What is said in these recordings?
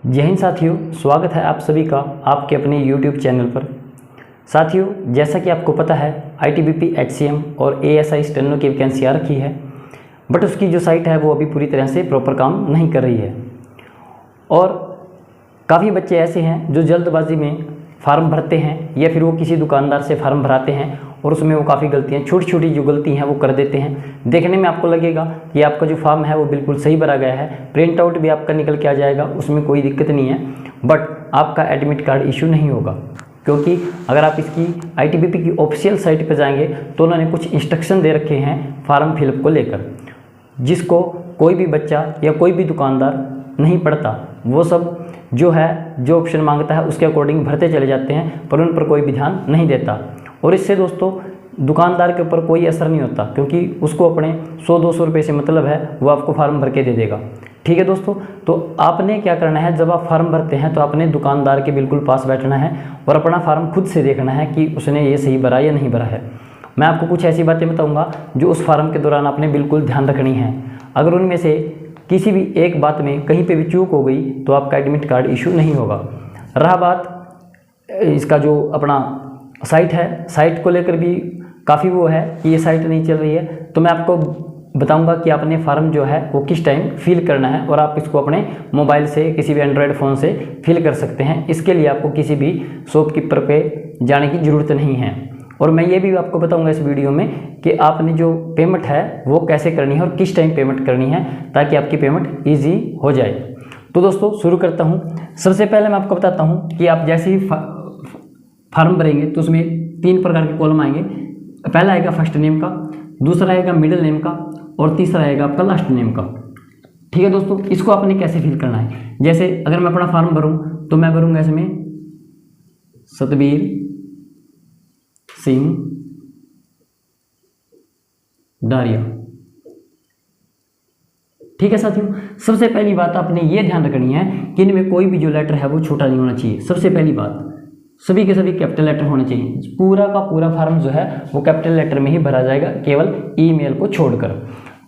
जय हिंद साथियों, स्वागत है आप सभी का आपके अपने YouTube चैनल पर। साथियों, जैसा कि आपको पता है ITBP HCM और ASI स्टेनो की वैकेंसी आ रखी है, बट उसकी जो साइट है वो अभी पूरी तरह से प्रॉपर काम नहीं कर रही है। और काफ़ी बच्चे ऐसे हैं जो जल्दबाजी में फार्म भरते हैं या फिर वो किसी दुकानदार से फार्म भराते हैं और उसमें वो काफ़ी गलतियाँ, छोटी छोटी जो गलती हैं वो कर देते हैं। देखने में आपको लगेगा कि आपका जो फॉर्म है वो बिल्कुल सही भरा गया है, प्रिंट आउट भी आपका निकल के आ जाएगा, उसमें कोई दिक्कत नहीं है, बट आपका एडमिट कार्ड इशू नहीं होगा। क्योंकि अगर आप इसकी ITBP की ऑफिशियल साइट पर जाएंगे तो उन्होंने कुछ इंस्ट्रक्शन दे रखे हैं फार्म फिलअप को लेकर, जिसको कोई भी बच्चा या कोई भी दुकानदार नहीं पढ़ता। वो सब जो ऑप्शन मांगता है उसके अकॉर्डिंग भरते चले जाते हैं, पर उन पर कोई भी ध्यान नहीं देता। और इससे दोस्तों दुकानदार के ऊपर कोई असर नहीं होता, क्योंकि उसको अपने 100-200 रुपये से मतलब है, वो आपको फार्म भर के दे देगा। ठीक है दोस्तों, तो आपने क्या करना है, जब आप फार्म भरते हैं तो अपने दुकानदार के बिल्कुल पास बैठना है और अपना फार्म खुद से देखना है कि उसने ये सही भरा या नहीं भरा है। मैं आपको कुछ ऐसी बातें बताऊँगा जो उस फार्म के दौरान आपने बिल्कुल ध्यान रखनी है। अगर उनमें से किसी भी एक बात में कहीं पे भी चूक हो गई तो आपका एडमिट कार्ड इशू नहीं होगा। रहा बात इसका जो अपना साइट है, साइट को लेकर भी काफ़ी वो है कि ये साइट नहीं चल रही है, तो मैं आपको बताऊंगा कि आपने फार्म जो है वो किस टाइम फिल करना है और आप इसको अपने मोबाइल से, किसी भी एंड्रॉयड फ़ोन से फिल कर सकते हैं। इसके लिए आपको किसी भी शॉपकीपर पे जाने की ज़रूरत नहीं है। और मैं ये भी आपको बताऊंगा इस वीडियो में कि आपने जो पेमेंट है वो कैसे करनी है और किस टाइम पेमेंट करनी है, ताकि आपकी पेमेंट ईजी हो जाए। तो दोस्तों शुरू करता हूँ। सबसे पहले मैं आपको बताता हूँ कि आप जैसे ही फार्म भरेंगे तो उसमें 3 प्रकार के कॉलम आएंगे। पहला आएगा फर्स्ट नेम का, दूसरा आएगा मिडिल नेम का और तीसरा आएगा आपका लास्ट नेम का। ठीक है दोस्तों, इसको आपने कैसे फिल करना है। जैसे अगर मैं अपना फार्म भरूँ तो मैं भरूँगा इसमें सतबीर सिंह डारिया। ठीक है साथियों, सबसे पहली बात आपने ये ध्यान रखनी है कि इनमें कोई भी जो लेटर है वो छोटा नहीं होना चाहिए। सबसे पहली बात, सभी के सभी कैपिटल लेटर होने चाहिए। पूरा का पूरा फार्म जो है वो कैपिटल लेटर में ही भरा जाएगा, केवल ईमेल को छोड़कर।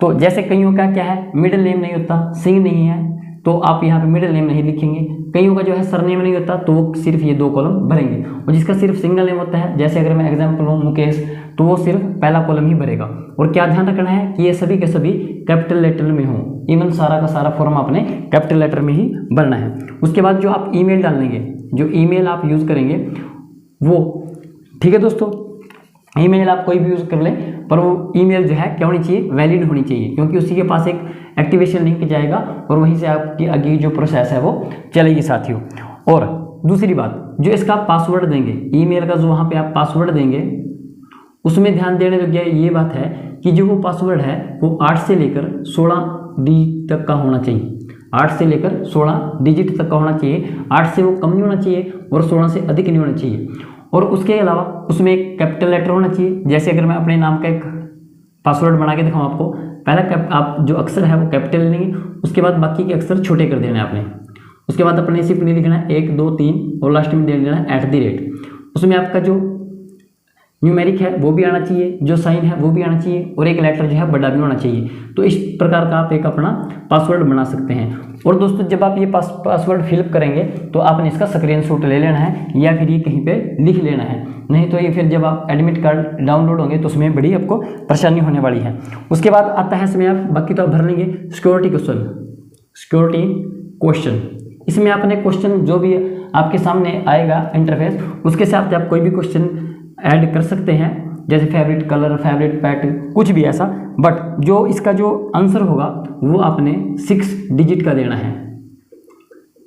तो जैसे कईयों का क्या है, मिडिल नेम नहीं होता, सिंह नहीं है, तो आप यहाँ पे मिडिल नेम नहीं लिखेंगे। कईयों का जो है सरनेम नहीं होता, तो वो सिर्फ ये 2 कॉलम भरेंगे। और जिसका सिर्फ सिंगल नेम होता है, जैसे अगर मैं एग्जांपल लूँ मुकेश, तो वो सिर्फ पहला कॉलम ही भरेगा। और क्या ध्यान रखना है कि ये सभी के सभी कैपिटल लेटर में हो, इवन सारा का सारा फॉर्म आपने कैपिटल लेटर में ही भरना है। उसके बाद जो आप ईमेल डालेंगे, जो ईमेल आप यूज़ करेंगे वो, ठीक है दोस्तों, ईमेल आप कोई भी यूज़ कर लें, पर वो ईमेल जो है क्या होनी चाहिए, वैलिड होनी चाहिए, क्योंकि उसी के पास एक एक्टिवेशन लिंक जाएगा और वहीं से आपकी आगे जो प्रोसेस है वो चलेगी साथियों। और दूसरी बात, जो इसका पासवर्ड देंगे, ईमेल का जो वहाँ पे आप पासवर्ड देंगे, उसमें ध्यान देने योग्य ये बात है कि जो वो पासवर्ड है वो 8 से लेकर 16 डिजिट तक का होना चाहिए। 8 से लेकर 16 डिजिट तक का होना चाहिए। 8 से वो कम नहीं होना चाहिए और 16 से अधिक नहीं होना चाहिए। और उसके अलावा उसमें एक कैपिटल लेटर होना चाहिए। जैसे अगर मैं अपने नाम का एक पासवर्ड बना के दिखाऊँ आपको, पहला आप जो अक्षर है वो कैपिटल लेंगे, उसके बाद बाकी के अक्षर छोटे कर देना है आपने। उसके बाद अपने सिर्फ नहीं लिखना है 1 2 3 और लास्ट में दे देना है @। उसमें आपका जो न्यूमेरिक है वो भी आना चाहिए, जो साइन है वो भी आना चाहिए, और एक लेटर जो है बड़ा भी होना चाहिए। तो इस प्रकार का आप एक अपना पासवर्ड बना सकते हैं। और दोस्तों जब आप ये पासवर्ड फिलअप करेंगे तो आपने इसका स्क्रीनशॉट ले लेना है या फिर ये कहीं पे लिख लेना है, नहीं तो ये फिर जब आप एडमिट कार्ड डाउनलोड होंगे तो उसमें बड़ी आपको परेशानी होने वाली है। उसके बाद आता है इसमें आप बाकी तो आप भर लेंगे सिक्योरिटी क्वेश्चन। इसमें आपने क्वेश्चन जो भी आपके सामने आएगा इंटरफेस, उसके साथ आप कोई भी क्वेश्चन ऐड कर सकते हैं, जैसे फेवरेट कलर, फेवरेट पेट, कुछ भी ऐसा। बट जो इसका जो आंसर होगा वो आपने 6 डिजिट का देना है।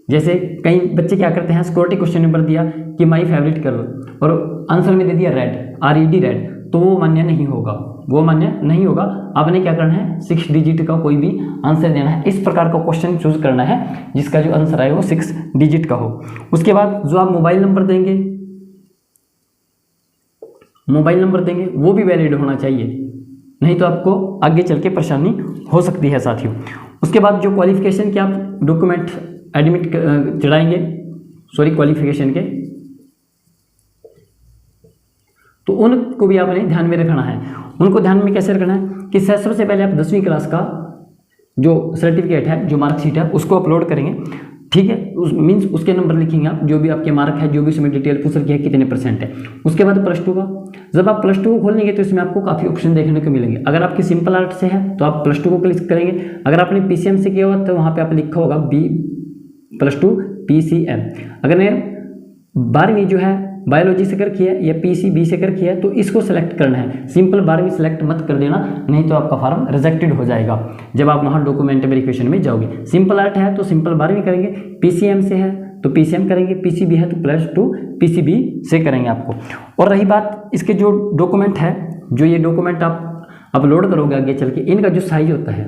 जैसे कई बच्चे क्या करते हैं, सिक्योरिटी क्वेश्चन नंबर दिया कि माई फेवरेट कलर और आंसर में दे दिया रेड, RED रेड, तो वो मान्य नहीं होगा, वो मान्य नहीं होगा। आपने क्या करना है, 6 डिजिट का कोई भी आंसर देना है। इस प्रकार का क्वेश्चन चूज करना है जिसका जो आंसर आए वो 6 डिजिट का हो। उसके बाद जो आप मोबाइल नंबर देंगे वो भी वैलिड होना चाहिए, नहीं तो आपको आगे चल के परेशानी हो सकती है साथियों। उसके बाद जो क्वालिफिकेशन के आप डॉक्यूमेंट एडमिट चढ़ाएंगे, क्वालिफिकेशन के, तो उनको भी आपने ध्यान में रखना है। उनको ध्यान में कैसे रखना है कि सबसे पहले आप 10वीं क्लास का जो सर्टिफिकेट है, जो मार्कशीट है, उसको अपलोड करेंगे। ठीक है, उस मीन्स उसके नंबर लिखेंगे आप, जो भी आपके मार्क है, जो भी उसमें डिटेल पूछ रखी है कितने % है। उसके बाद +2 का, जब आप +2 को खोलेंगे तो इसमें आपको काफ़ी ऑप्शन देखने को मिलेंगे। अगर आपकी सिंपल आर्ट से है तो आप +2 को क्लिक करेंगे, अगर आपने PCM से किया हुआ तो वहाँ पे आप लिखा होगा B+2 PCM। अगर ने 12वीं जो है बायोलॉजी से कर किया है या PCB से कर किया है तो इसको सेलेक्ट करना है। सिंपल 12वीं सेलेक्ट मत कर देना, नहीं तो आपका फॉर्म रिजेक्टेड हो जाएगा जब आप वहाँ डॉक्यूमेंट वेरिफिकेशन में जाओगे। सिंपल आर्ट है तो सिंपल 12वीं करेंगे, PCM से है तो PCM करेंगे, PCB है तो +2 PCB से करेंगे आपको। और रही बात इसके जो डॉक्यूमेंट है, जो ये डॉक्यूमेंट आप अपलोड करोगे आगे चल के, इनका जो साइज होता है,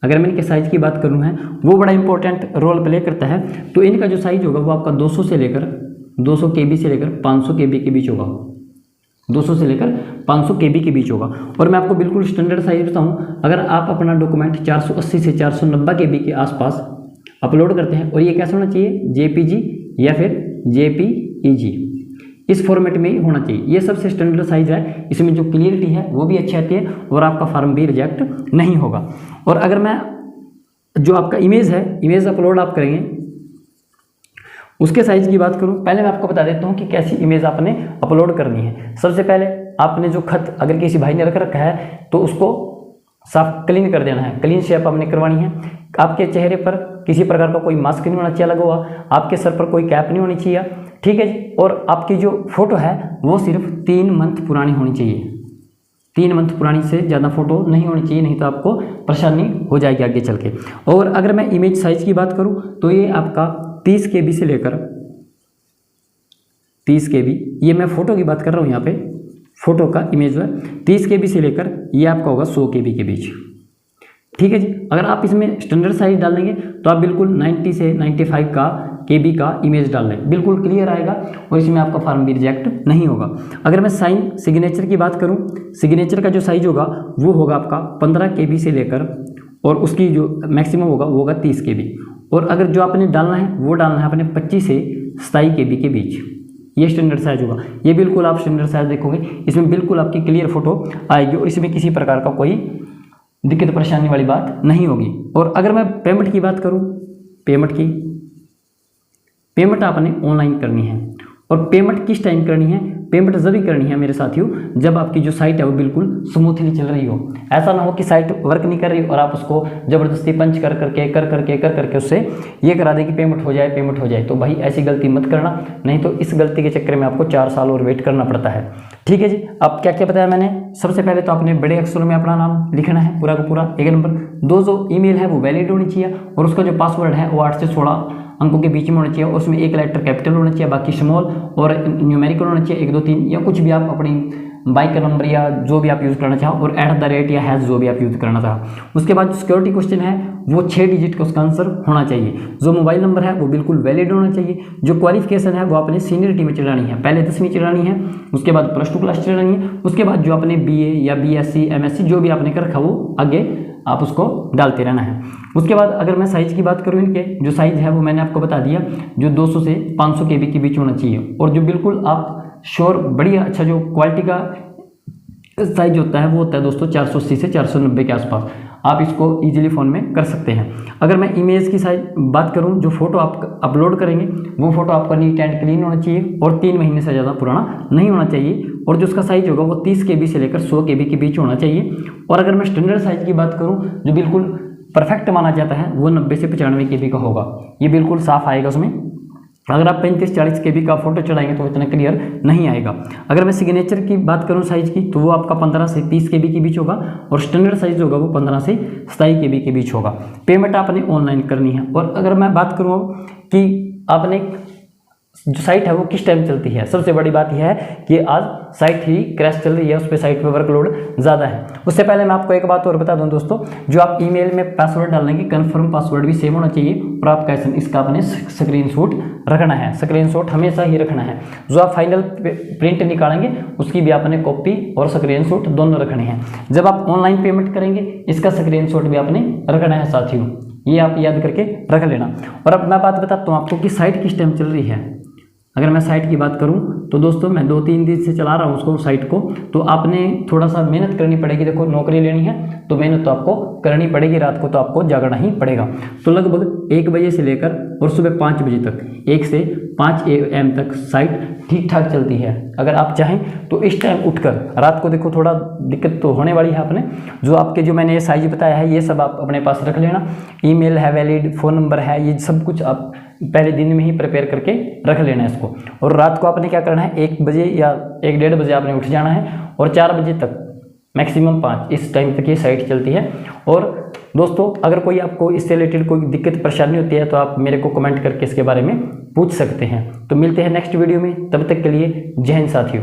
अगर मैं इनके साइज़ की बात करूँ है वो बड़ा इंपॉर्टेंट रोल प्ले करता है। तो इनका जो साइज होगा वो आपका 200 से लेकर 200 KB से लेकर 500 KB के बीच होगा, 200 से लेकर 500 KB के बीच होगा। और मैं आपको बिल्कुल स्टैंडर्ड साइज बताऊँ, अगर आप अपना डॉक्यूमेंट 480 से 490 KB के आसपास अपलोड करते हैं, और ये कैसा होना चाहिए, JPG या फिर JPEG, इस फॉर्मेट में ही होना चाहिए। ये सबसे स्टैंडर्ड साइज है, इसमें जो क्लियरिटी है वो भी अच्छी आती है और आपका फॉर्म भी रिजेक्ट नहीं होगा। और अगर मैं जो आपका इमेज है, इमेज अपलोड आप करेंगे, उसके साइज़ की बात करूं, पहले मैं आपको बता देता हूं कि कैसी इमेज आपने अपलोड करनी है। सबसे पहले आपने जो खत अगर किसी भाई ने रख रखा है तो उसको साफ क्लीन कर देना है, क्लीन शेप आपने करवानी है। आपके चेहरे पर किसी प्रकार का कोई मास्क नहीं होना चाहिए लगा हुआ, आपके सर पर कोई कैप नहीं होनी चाहिए, ठीक है जी। और आपकी जो फोटो है वो सिर्फ 3 मंथ पुरानी होनी चाहिए, 3 मंथ पुरानी से ज़्यादा फोटो नहीं होनी चाहिए, नहीं तो आपको परेशानी हो जाएगी आगे चल के। और अगर मैं इमेज साइज़ की बात करूँ तो ये आपका 30 KB से लेकर 30 KB, ये मैं फ़ोटो की बात कर रहा हूँ, यहाँ पे फ़ोटो का इमेज है 30 KB से लेकर ये आपका होगा 100 KB के बीच, ठीक है जी। अगर आप इसमें स्टैंडर्ड साइज डालेंगे तो आप बिल्कुल 90 से 95 का KB का इमेज डाल लें, बिल्कुल क्लियर आएगा और इसमें आपका फॉर्म भी रिजेक्ट नहीं होगा। अगर मैं साइन सिग्नेचर की बात करूं, सिग्नेचर का जो साइज होगा वो होगा आपका 15 KB से लेकर, और उसकी जो मैक्सिमम होगा वो होगा 30 KB। और अगर जो आपने डालना है वो डालना है अपने 25 से 27 KB के बीच, ये स्टैंडर्ड साइज होगा। ये बिल्कुल आप स्टैंडर्ड साइज देखोगे, इसमें बिल्कुल आपकी क्लियर फोटो आएगी और इसमें किसी प्रकार का कोई दिक्कत परेशानी वाली बात नहीं होगी। और अगर मैं पेमेंट की बात करूं, पेमेंट आपने ऑनलाइन करनी है। और पेमेंट किस टाइम करनी है, पेमेंट जब ही करनी है मेरे साथियों जब आपकी जो साइट है वो बिल्कुल स्मूथली चल रही हो। ऐसा ना हो कि साइट वर्क नहीं कर रही और आप उसको ज़बरदस्ती पंच कर करके उससे ये करा दें कि पेमेंट हो जाए। तो भाई ऐसी गलती मत करना, नहीं तो इस गलती के चक्कर में आपको 4 साल और वेट करना पड़ता है, ठीक है जी। अब क्या क्या बताया मैंने, सबसे पहले तो आपने बड़े अक्षरों में अपना नाम लिखना है पूरा का पूरा, 1 नंबर। 2 जो ईमेल है वो वैलिड होनी चाहिए और उसका जो पासवर्ड है वो 8 से 16 अंकों के बीच में होना चाहिए। उसमें 1 लेटर कैपिटल होना चाहिए, बाकी स्मॉल और न्यूमेरिकल होना चाहिए, 1 2 3 या कुछ भी आप अपनी बाइक का नंबर या जो भी आप यूज़ करना चाहो, और @ या हैश जो भी आप यूज़ करना चाहो। उसके बाद जो सिक्योरिटी क्वेश्चन है वो 6 डिजिट का उसका आंसर होना चाहिए। जो मोबाइल नंबर है वो बिल्कुल वैलिड होना चाहिए। जो क्वालिफिकेशन है वो आपने सीनियरिटी में चढ़ानी है, पहले 10वीं चढ़ानी है, उसके बाद +2 क्लास चढ़ानी है, उसके बाद जो आपने BA या BSc MSc जो भी आपने कर रखा वो आगे आप उसको डालते रहना है। उसके बाद अगर मैं साइज़ की बात करूँ, इनके जो साइज़ है वो मैंने आपको बता दिया, जो 200 से 500 KB के बीच होना चाहिए। और जो बिल्कुल आप श्योर बढ़िया अच्छा जो क्वालिटी का साइज होता है वो होता है दोस्तों 480 से 490 के आसपास। आप इसको इजीली फ़ोन में कर सकते हैं। अगर मैं इमेज की साइज बात करूं, जो फोटो आप अपलोड करेंगे वो फोटो आपका नीट एंड क्लीन होना चाहिए और 3 महीने से ज़्यादा पुराना नहीं होना चाहिए। और जो उसका साइज होगा वो 30 KB से लेकर 100 KB के बीच होना चाहिए। और अगर मैं स्टैंडर्ड साइज की बात करूँ जो बिल्कुल परफेक्ट माना जाता है वो 90 से 95 KB का होगा, ये बिल्कुल साफ आएगा उसमें। अगर आप 35-40 KB का फोटो चढ़ाएंगे तो इतना क्लियर नहीं आएगा। अगर मैं सिग्नेचर की बात करूं साइज़ की तो वो आपका 15 से 30 KB के बीच होगा और स्टैंडर्ड साइज होगा वो 15 से 27 KB के बीच होगा। पेमेंट आपने ऑनलाइन करनी है। और अगर मैं बात करूं कि आपने जो साइट है वो किस टाइम चलती है, सबसे बड़ी बात यह है कि आज साइट ही क्रैश चल रही है, उस पर साइट पे वर्कलोड ज़्यादा है। उससे पहले मैं आपको एक बात और बता दूं दोस्तों, जो आप ईमेल में पासवर्ड डालेंगे कंफर्म पासवर्ड भी सेम होना चाहिए और आप कैसे इसका अपने स्क्रीनशॉट रखना है, स्क्रीनशॉट हमेशा ही रखना है। जो आप फाइनल प्रिंट निकालेंगे उसकी भी आपने कॉपी और स्क्रीनशॉट दोनों रखने हैं। जब आप ऑनलाइन पेमेंट करेंगे इसका स्क्रीनशॉट भी आपने रखना है साथियों, ये आप याद करके रख लेना। और अब मैं बात बताता हूँ आपको कि साइट किस टाइम चल रही है। अगर मैं साइट की बात करूं तो दोस्तों मैं 2-3 दिन से चला रहा हूं उसको, साइट को। तो आपने थोड़ा सा मेहनत करनी पड़ेगी। देखो नौकरी लेनी है तो मेहनत तो आपको करनी पड़ेगी, रात को तो आपको जागना ही पड़ेगा। तो लगभग 1 बजे से लेकर और सुबह 5 बजे तक, 1 से 5 AM तक साइट ठीक ठाक चलती है। अगर आप चाहें तो इस टाइम उठकर, रात को देखो थोड़ा दिक्कत तो होने वाली है आपने, जो आपके जो मैंने ये साइज बताया है ये सब आप अपने पास रख लेना। ईमेल है वैलिड, फ़ोन नंबर है, ये सब कुछ आप पहले दिन में ही प्रिपेयर करके रख लेना है इसको। और रात को आपने क्या करना है, 1 बजे या 1-1:30 बजे आपने उठ जाना है और 4 बजे तक, मैक्सिमम 5, इस टाइम तक ये साइट चलती है। और दोस्तों अगर कोई आपको इससे रिलेटेड कोई दिक्कत परेशानी होती है तो आप मेरे को कमेंट करके इसके बारे में पूछ सकते हैं। तो मिलते हैं नेक्स्ट वीडियो में, तब तक के लिए जय हिंद साथियों।